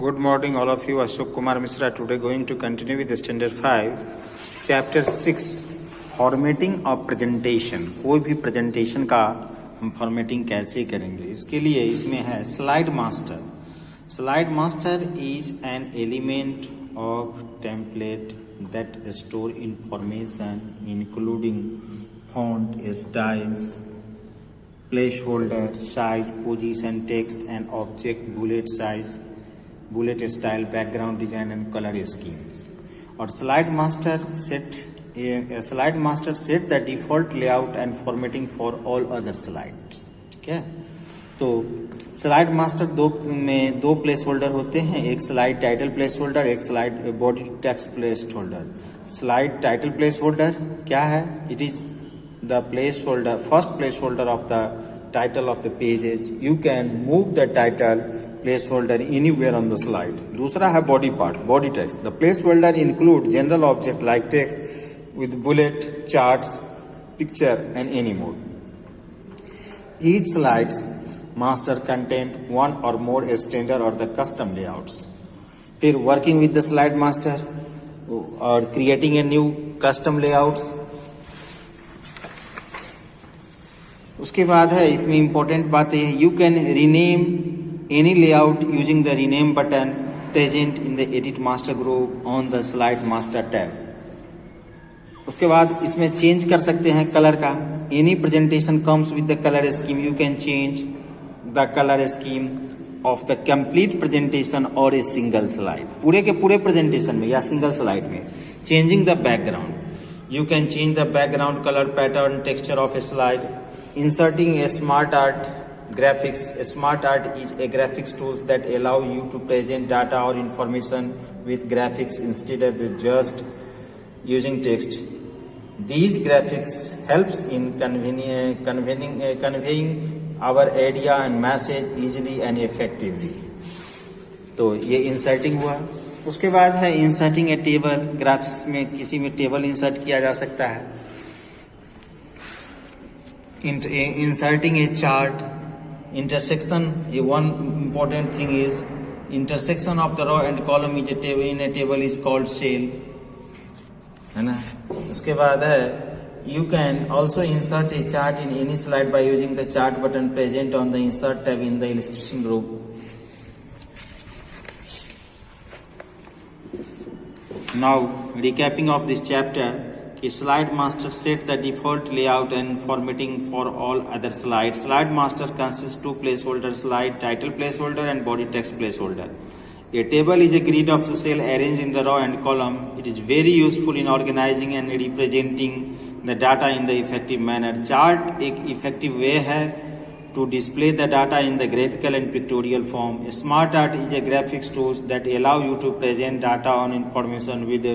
Good morning, all of you. Ashok Kumar Mishra. Today, going to continue with the Standard 5, Chapter 6, Formatting of Presentation. कोई भी presentation का हम formatting कैसे करेंगे, इसके लिए इसमें है Slide Master. Slide Master is an element of template that store information including font, styles, placeholder, size, position, text and object, bullet size, bullet style, background design and color schemes. और slide master set the default layout and formatting for all other slides. ठीक है, तो slide master दो place holder होते हैं, एक slide title place holder, एक slide body text place holder. Slide title place holder क्या है? It is the place holder, first place holder of the title of the pages. You can move the title placeholder anywhere on the slide. दूसरा है body part, body text. The placeholder include general object like text with bullet, charts, picture and any more. Each slides master content one or more standard or the custom layouts. फिर working with the slide master or creating a new custom layouts. उसके बाद है इसमें important बात है, you can rename any layout using the rename button present in the edit master group on the slide master tab. उसके बाद इसमें change कर सकते हैं कलर का. Any presentation comes with the colour scheme. You can change the colour scheme of the complete presentation और a single slide. पूरे के पूरे प्रेजेंटेशन में या सिंगल स्लाइड में. Changing the background. You can change the background color, pattern, texture of a slide. Inserting a smart art graphics. A smart art is a graphics tools that allow you to present data or information with graphics instead of just using text. These graphics helps in conveying our idea and message easily and effectively. तो ये inserting हुआ. उसके बाद है inserting ए table. Graphics में किसी में table insert किया जा सकता है. Inserting a chart. इंटरसेक्शन, ये one important thing is intersection of the row and column is in a table is called cell, है ना. उसके बाद है you can also insert a chart in any slide by using the chart button present on the insert tab in the illustration group. Now, recapping of this chapter, Slide Master set the default layout and formatting for all other slides. Slide Master consists two placeholders, slide title placeholder and body text placeholder. A table is a grid of the cell arranged in the row and column. It is very useful in organizing and representing the data in the effective manner. Chart एक effective way है to display the data in the graphical and pictorial form. Smart art is a graphics tools that allow you to present data on information with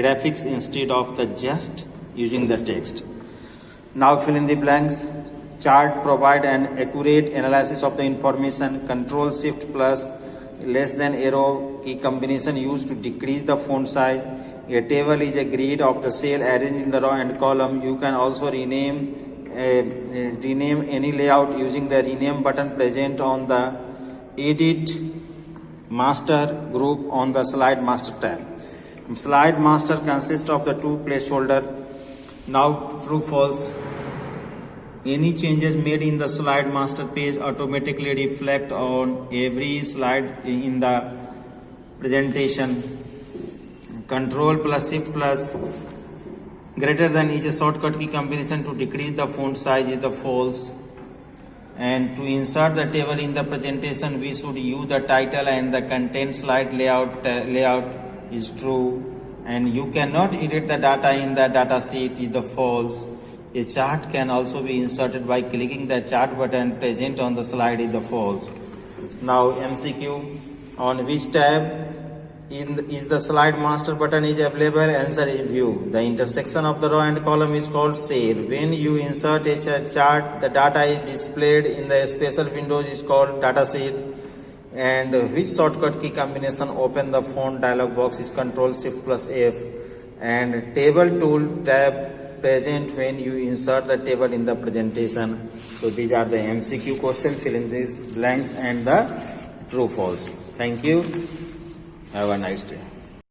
graphics instead of the just using the text. Now fill in the blanks. Chart provide an accurate analysis of the information. Control Shift plus less than arrow key combination used to decrease the font size. A table is a grid of the cell arranged in the row and column. You can also rename any layout using the rename button present on the edit master group on the slide master tab. Slide master consists of the two placeholder. Now true false. Any changes made in the slide master page automatically reflect on every slide in the presentation. Control plus Shift plus greater than is a shortcut key combination to decrease the font size is the false. And to insert the table in the presentation, we should use the title and the content slide layout is true. And you cannot edit the data in the data sheet is the false. A chart can also be inserted by clicking the chart button present on the slide is the false. Now MCQ, on which tab is the slide master button is available? Answer is view. The intersection of the row and column is called cell. When you insert a chart, the data is displayed in the special windows is called data sheet. And which shortcut key combination open the font dialog box is Control Shift plus F. And table tool tab present when you insert the table in the presentation. So these are the MCQ questions. Fill in these blanks and the true false. Thank you. Have a nice day.